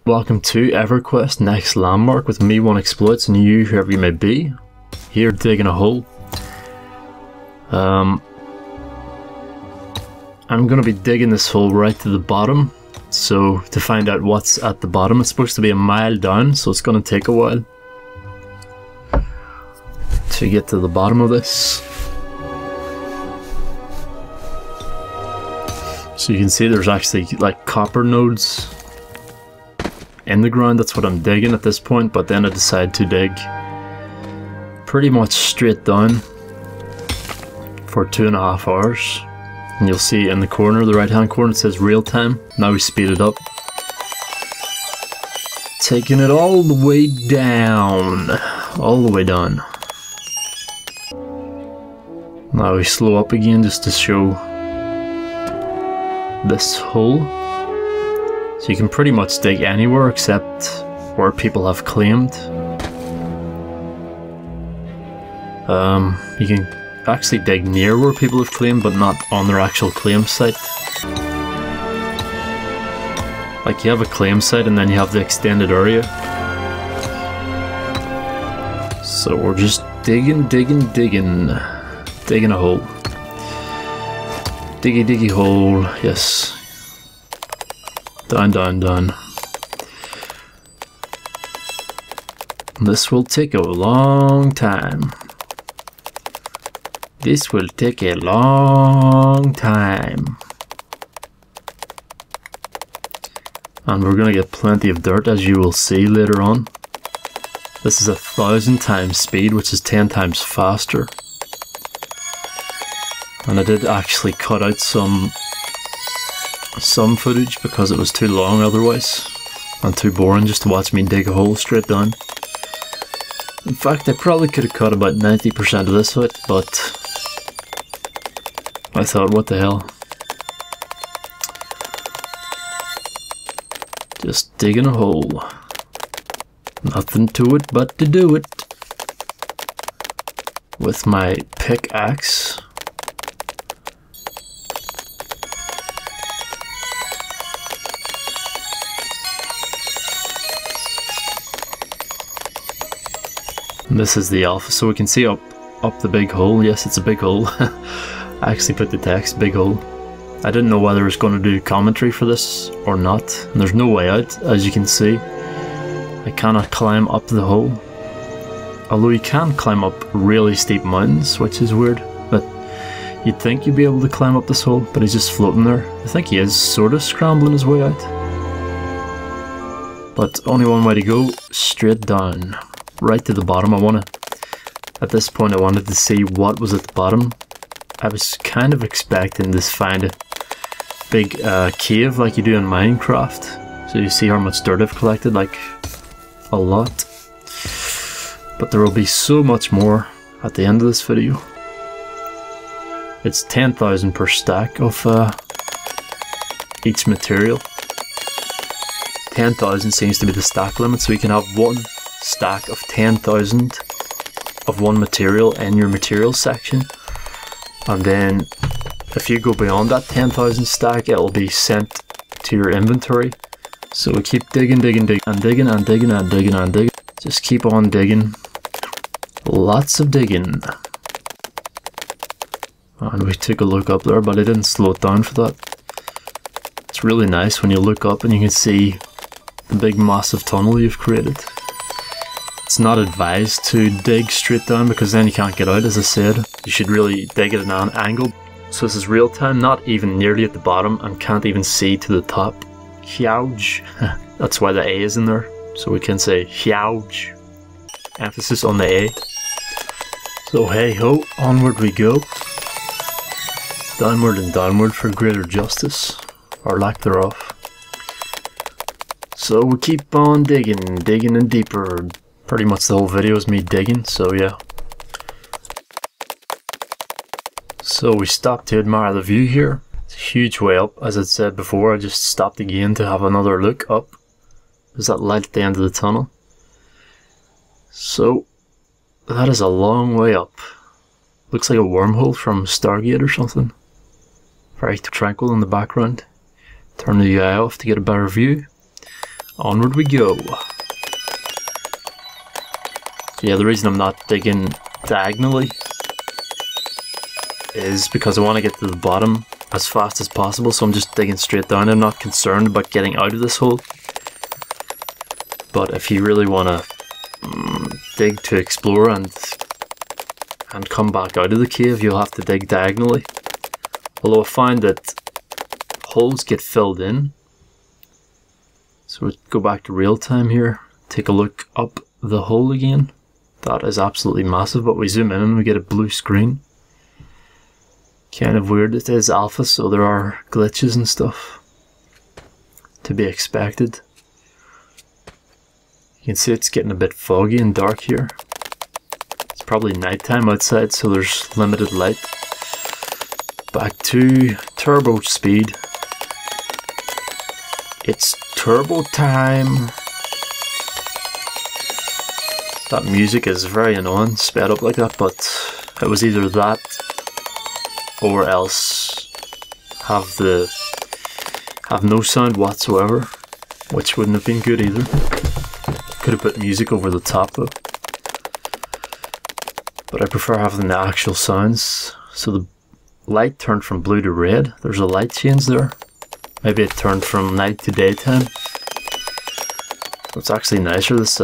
Welcome to Everquest Next Landmark with me, One Exploits, and you, whoever you may be, here digging a hole. I'm going to be digging this hole right to the bottom, so to find out what's at the bottom, it's supposed to be a mile down, so it's going to take a while to get to the bottom of this. So you can see there's actually like copper nodes in the ground. That's what I'm digging at this point, but then I decided to dig pretty much straight down for 2.5 hours. And you'll see in the corner, the right hand corner, it says real time. Now we speed it up, taking it all the way down, Now we slow up again just to show this hole. So you can pretty much dig anywhere except where people have claimed. You can actually dig near where people have claimed, but not on their actual claim site. Like you have a claim site and then you have the extended area. So we're just digging a hole. Diggy hole, yes. Down. This will take a long time. And we're gonna get plenty of dirt, as you will see later on. This is 1,000 times speed, which is 10 times faster. And I did actually cut out some footage because it was too long otherwise, and too boring just to watch me dig a hole straight down. In fact, I probably could have cut about 90% of this out, but I thought, what the hell. Just digging a hole. Nothing to it but to do it. With my pickaxe. And this is the alpha, so we can see up the big hole. Yes, it's a big hole. I actually put the text, big hole. I didn't know whether I was going to do commentary for this or not. And there's no way out, as you can see. I cannot climb up the hole. Although you can climb up really steep mountains, which is weird. But you'd think you'd be able to climb up this hole, but he's just floating there. I think he is sort of scrambling his way out. But only one way to go, straight down. Right to the bottom. At this point I wanted to see what was at the bottom. I was kind of expecting to find a big cave like you do in Minecraft. So you see how much dirt I've collected, like a lot. But there will be so much more at the end of this video. It's 10,000 per stack of each material. 10,000 seems to be the stack limit, so you can have one stack of 10,000 of one material in your materials section, and then if you go beyond that 10,000 stack, it'll be sent to your inventory. So we keep digging. Just keep on digging. Lots of digging. And we took a look up there, but I didn't slow it down for that. It's really nice when you look up and you can see the big massive tunnel you've created. It's not advised to dig straight down because then you can't get out, as I said. You should really dig at an angle. So this is real time, not even nearly at the bottom, and can't even see to the top. Huge. That's why the A is in there. So we can say huge. Emphasis on the A. So hey ho, onward we go. Downward and downward for greater justice, or lack thereof. So we keep on digging and deeper. Pretty much the whole video is me digging, so yeah. So we stopped to admire the view here. It's a huge way up, as I said before. I just stopped again to have another look up. There's that light at the end of the tunnel. So that is a long way up. Looks like a wormhole from Stargate or something. Very tranquil in the background. Turn the UI off to get a better view. onward we go. So yeah, the reason I'm not digging diagonally is because I want to get to the bottom as fast as possible, so I'm just digging straight down. I'm not concerned about getting out of this hole. But if you really want to dig to explore and come back out of the cave, you'll have to dig diagonally. Although I find that holes get filled in. So we go back to real time here, take a look up the hole again. That is absolutely massive, but we zoom in and we get a blue screen. Kind of weird. It is alpha, so there are glitches and stuff to be expected. You can see it's getting a bit foggy and dark here. It's probably nighttime outside, so there's limited light. Back to turbo speed. It's turbo time. That music is very annoying, sped up like that, but it was either that or else have no sound whatsoever, which wouldn't have been good either. Could have put music over the top though. But I prefer having the actual sounds. So the light turned from blue to red. There's a light change there. Maybe it turned from night to daytime. It's actually nicer, this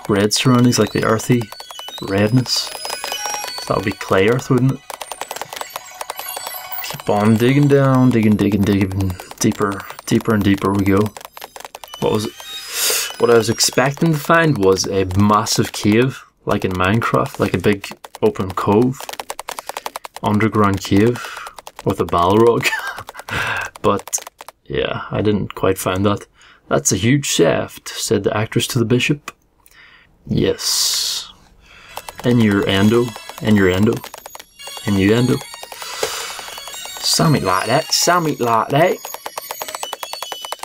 red surroundings, like the earthy redness. That would be clay earth, wouldn't it? Keep on digging down, digging deeper and deeper we go. What I was expecting to find was a massive cave, like in Minecraft, like a big open cove, underground cave with a Balrog. But yeah, I didn't quite find that. That's a huge shaft, said the actress to the bishop. Yes. Innuendo. Something like that.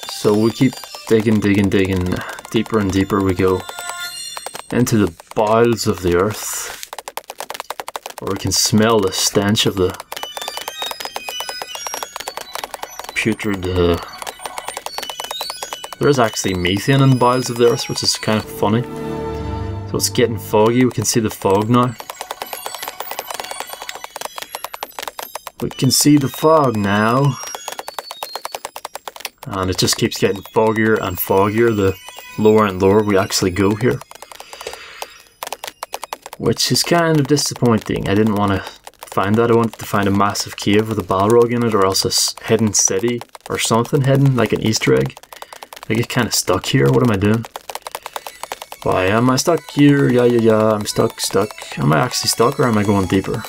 So we keep digging, deeper and deeper we go into the bowels of the earth, where we can smell the stench of the putrid. There is actually methane in the bowels of the earth, which is kind of funny. So it's getting foggy. We can see the fog now. We can see the fog now. And it just keeps getting foggier and foggier the lower and lower we actually go here. Which is kind of disappointing. I didn't want to find that. I wanted to find a massive cave with a Balrog in it, or else a hidden city or something hidden, like an Easter egg. I get kind of stuck here. What am I doing? Why am I stuck here? Yeah, I'm stuck. Am I actually stuck, or am I going deeper?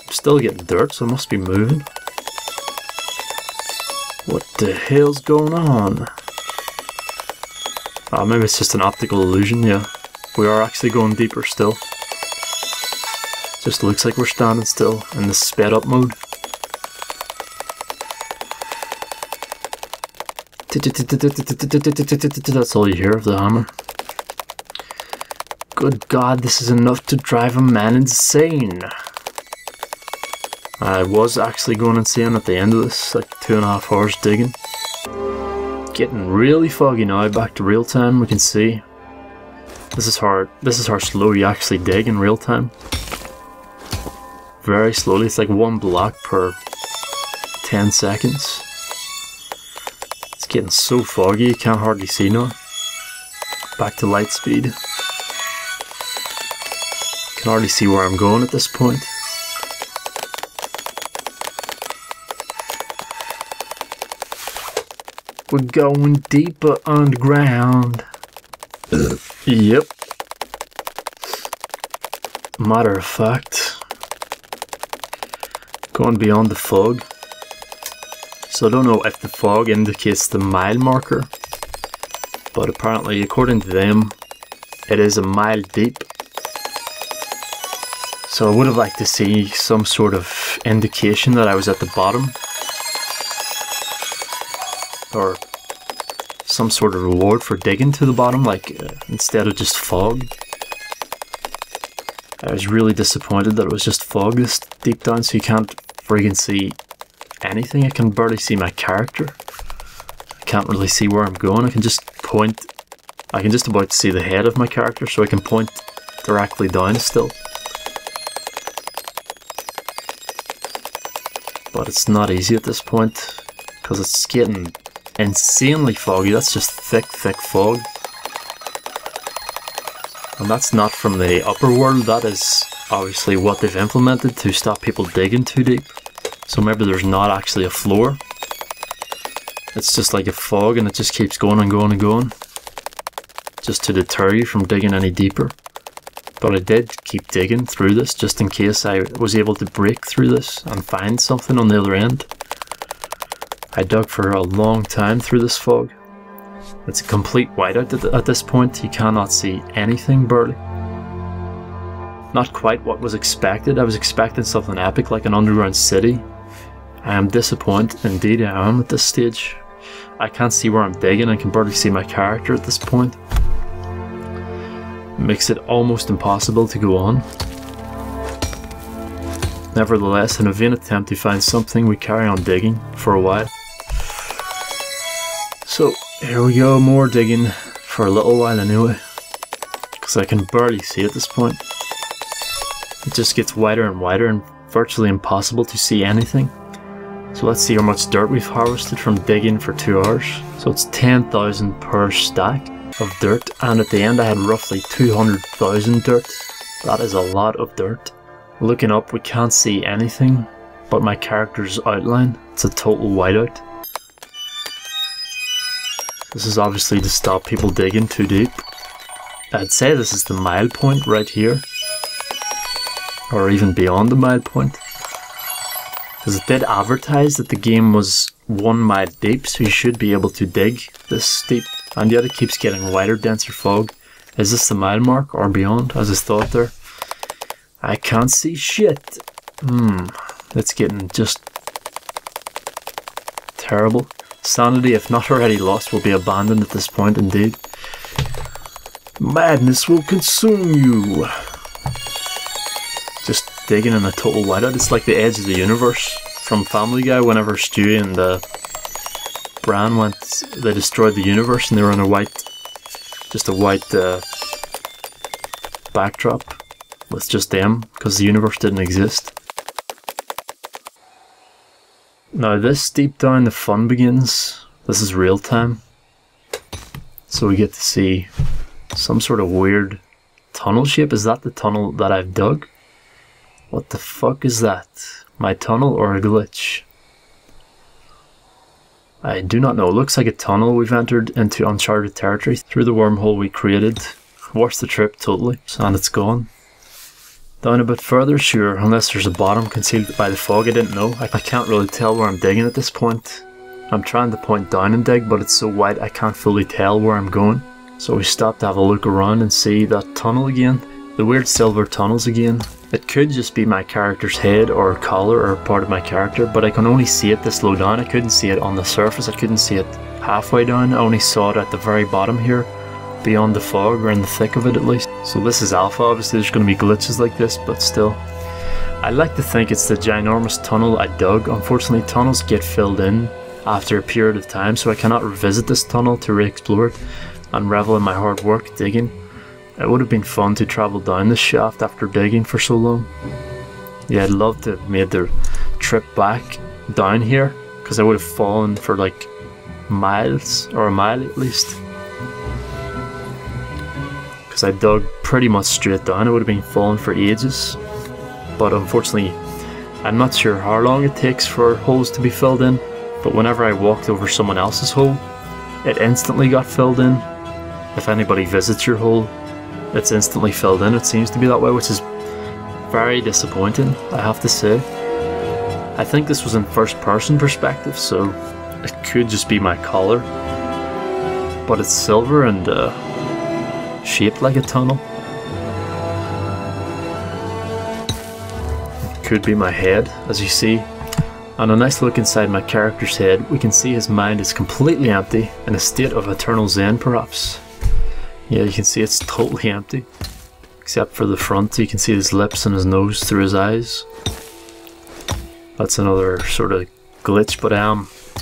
I'm still getting dirt, so I must be moving. What the hell's going on? Oh, maybe it's just an optical illusion, yeah. We are actually going deeper still. Just looks like we're standing still in the sped up mode. That's all you hear of the hammer. Good God, this is enough to drive a man insane. I was actually going insane at the end of this, like 2.5 hours digging. Getting really foggy now, back to real time. We can see this is how slow you actually dig in real time. Very slowly, it's like 1 block per 10 seconds. It's getting so foggy you can't hardly see now. Back to light speed. Can hardly see where I'm going at this point. We're going deeper underground. Yep. Matter of fact, going beyond the fog. So I don't know if the fog indicates the mile marker, but apparently according to them it is a mile deep. So I would have liked to see some sort of indication that I was at the bottom, or some sort of reward for digging to the bottom, like instead of just fog. I was really disappointed that it was just fog this deep down, so you can't friggin' see anything. I can barely see my character. can't really see where I'm going. I can just point, I can just about see the head of my character, so I can point directly down still. But it's not easy at this point, because it's getting insanely foggy. That's just thick fog. And that's not from the upper world, that is obviously what they've implemented to stop people digging too deep. So maybe there's not actually a floor. It's just like a fog and it just keeps going and going and going, just to deter you from digging any deeper. But I did keep digging through this just in case I was able to break through this and find something on the other end. I dug for a long time through this fog. It's a complete whiteout at this point. You cannot see anything barely. Not quite what was expected. I was expecting something epic like an underground city. I am disappointed, indeed I am at this stage. I can't see where I'm digging. I can barely see my character at this point. It makes it almost impossible to go on. Nevertheless, in a vain attempt to find something, we carry on digging for a while. So here we go, more digging for a little while anyway, because I can barely see at this point. It just gets wider and wider and virtually impossible to see anything. So let's see how much dirt we've harvested from digging for 2 hours. So it's 10,000 per stack of dirt, and at the end I had roughly 200,000 dirt. That is a lot of dirt. Looking up, we can't see anything but my character's outline. It's a total whiteout. This is obviously to stop people digging too deep. I'd say this is the mile point right here, or even beyond the mile point, because it did advertise that the game was 1 mile deep, so you should be able to dig this deep, and yet it keeps getting wider, denser fog. Is this the mile mark or beyond, as I thought there? I can't see shit. It's getting just terrible. Sanity, if not already lost, will be abandoned at this point indeed. Madness will consume you. Just digging in a total whiteout. It's like the edge of the universe from Family Guy whenever Stewie and Bran went, they destroyed the universe and they were on a white, just a white backdrop with just them, because the universe didn't exist. Now this, deep down, the fun begins. This is real time. So we get to see some sort of weird tunnel shape. Is that the tunnel that I've dug? What the fuck is that? My tunnel or a glitch? I do not know. It looks like a tunnel. We've entered into uncharted territory through the wormhole we created. Worth the trip, totally. And it's gone. Down a bit further, sure, unless there's a bottom concealed by the fog. I didn't know. I can't really tell where I'm digging at this point. I'm trying to point down and dig, but it's so wide I can't fully tell where I'm going. So we stopped to have a look around and see that tunnel again. The weird silver tunnels again. It could just be my character's head or collar or part of my character, but I can only see it this low down. I couldn't see it on the surface. I couldn't see it halfway down. I only saw it at the very bottom here, beyond the fog, or in the thick of it at least. So this is alpha. Obviously there's going to be glitches like this, but still. I like to think it's the ginormous tunnel I dug. Unfortunately, tunnels get filled in after a period of time, so I cannot revisit this tunnel to re-explore it and revel in my hard work digging. It would have been fun to travel down this shaft after digging for so long. Yeah, I'd love to have made the trip back down here, because I would have fallen for like miles, or a mile at least. Because I dug pretty much straight down. I would have been falling for ages. But unfortunately, I'm not sure how long it takes for holes to be filled in, but whenever I walked over someone else's hole, it instantly got filled in. If anybody visits your hole, it's instantly filled in. It seems to be that way, which is very disappointing, I have to say. I think this was in first person perspective, so it could just be my collar. But it's silver and shaped like a tunnel. It could be my head, as you see. And a nice look inside my character's head, we can see his mind is completely empty, in a state of eternal zen perhaps. Yeah, you can see it's totally empty, except for the front. You can see his lips and his nose through his eyes. That's another sort of glitch, but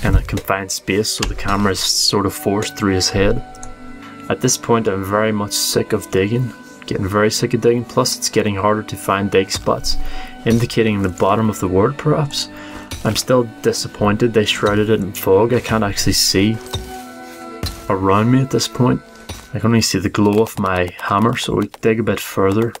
in a confined space, so the camera is sort of forced through his head. At this point I'm very much sick of digging, getting very sick of digging, plus it's getting harder to find dig spots, indicating the bottom of the world perhaps. I'm still disappointed they shrouded it in fog. I can't actually see around me at this point. I can only see the glow of my hammer, so we dig a bit further.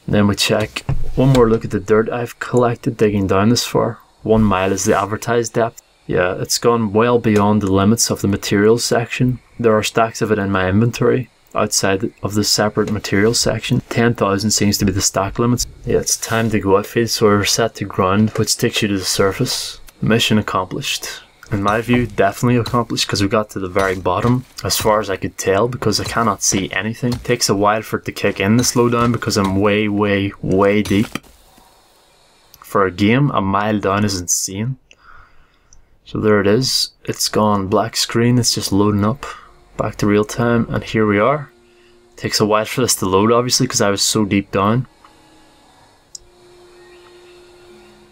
Then we check one more look at the dirt I've collected digging down this far. 1 mile is the advertised depth. Yeah, it's gone well beyond the limits of the materials section. There are stacks of it in my inventory outside of the separate materials section. 10,000 seems to be the stack limits. Yeah, it's time to go outfield, so we're set to ground, which takes you to the surface. Mission accomplished. In my view, definitely accomplished, because we got to the very bottom, as far as I could tell, because I cannot see anything. It takes a while for it to kick in the slowdown, because I'm way, way, way deep. For a game, a mile down is insane. So there it is. It's gone black screen, it's just loading up. Back to real time, and here we are. It takes a while for this to load, obviously, because I was so deep down.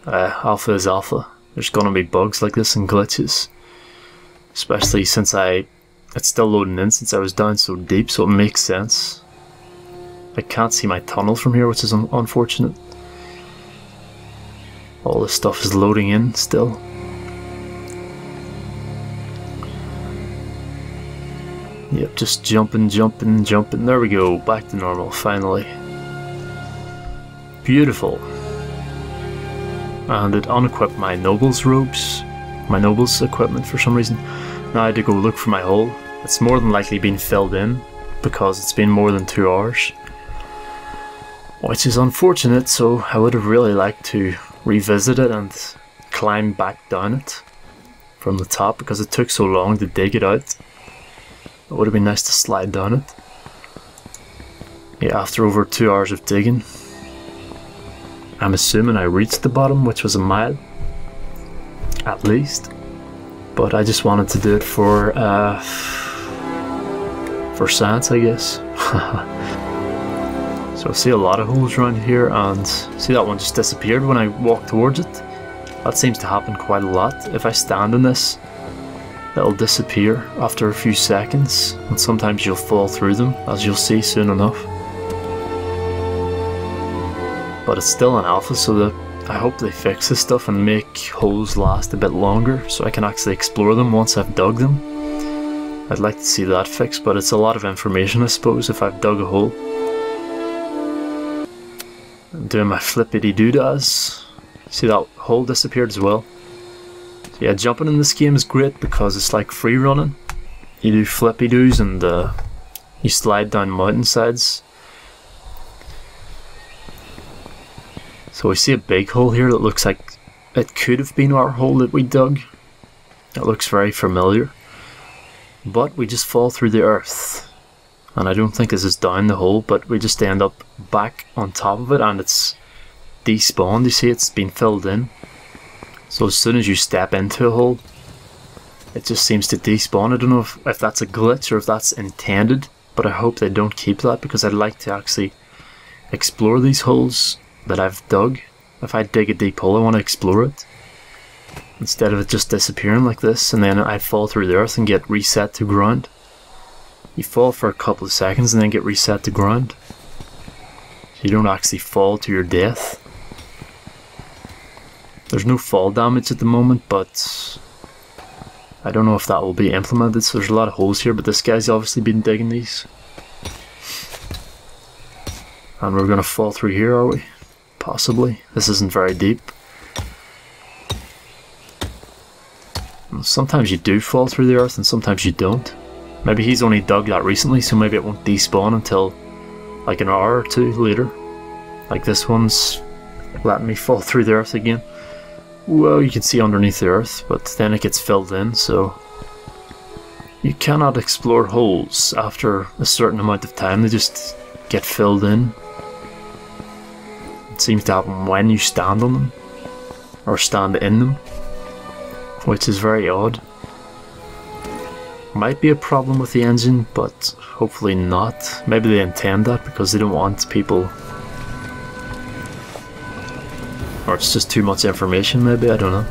Alpha is alpha. There's gonna be bugs like this and glitches, especially since it's still loading in since I was down so deep, so it makes sense. I can't see my tunnel from here, which is unfortunate. All this stuff is loading in still. Yep, just jumping. There we go, back to normal finally. Beautiful. And it unequipped my noble's robes, my noble's equipment for some reason. Now I had to go look for my hole. It's more than likely been filled in because it's been more than 2 hours, which is unfortunate. So I would have really liked to revisit it and climb back down it from the top, because it took so long to dig it out. It would have been nice to slide down it. Yeah, after over 2 hours of digging, I'm assuming I reached the bottom, which was a mile, at least. But I just wanted to do it for science, I guess. So I see a lot of holes around here, and see that one just disappeared when I walked towards it. That seems to happen quite a lot. If I stand in this, it'll disappear after a few seconds, and sometimes you'll fall through them, as you'll see soon enough. But it's still an alpha, so that I hope they fix this stuff and make holes last a bit longer, so I can actually explore them once I've dug them. I'd like to see that fixed, but it's a lot of information, I suppose, if I've dug a hole. I'm doing my flippity doodads. See, that hole disappeared as well. So yeah, jumping in this game is great because it's like free running. You do flippy doos and you slide down mountainsides. So we see a big hole here that looks like it could have been our hole that we dug. It looks very familiar. But we just fall through the earth. And I don't think this is down the hole, but we just end up back on top of it, and it's despawned. You see, it's been filled in. So as soon as you step into a hole, it just seems to despawn. I don't know if that's a glitch or if that's intended, but I hope they don't keep that, because I'd like to actually explore these holes that I've dug. If I dig a deep hole, I want to explore it, instead of it just disappearing like this and then I fall through the earth and get reset to ground. You fall for a couple of seconds and then get reset to ground, so you don't actually fall to your death. There's no fall damage at the moment, but I don't know if that will be implemented. So there's a lot of holes here, but this guy's obviously been digging these. And we're gonna fall through here, are we? Possibly. This isn't very deep. Sometimes you do fall through the earth and sometimes you don't. Maybe he's only dug that recently, so maybe it won't despawn until like an hour or two later. Like this one's letting me fall through the earth again. Well, you can see underneath the earth, but then it gets filled in, so you cannot explore holes after a certain amount of time. They just get filled in. It seems to happen when you stand on them, or stand in them, which is very odd. Might be a problem with the engine, but hopefully not. Maybe they intend that because they don't want people, or it's just too much information maybe, I don't know.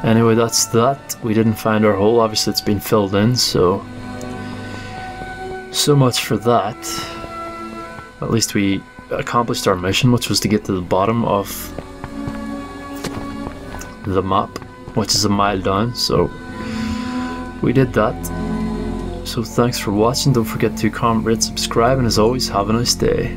Anyway, that's that. We didn't find our hole. Obviously it's been filled in, so much for that. At least we accomplished our mission, which was to get to the bottom of the map, which is a mile down, so we did that. So thanks for watching. Don't forget to comment, rate, subscribe, and as always, have a nice day.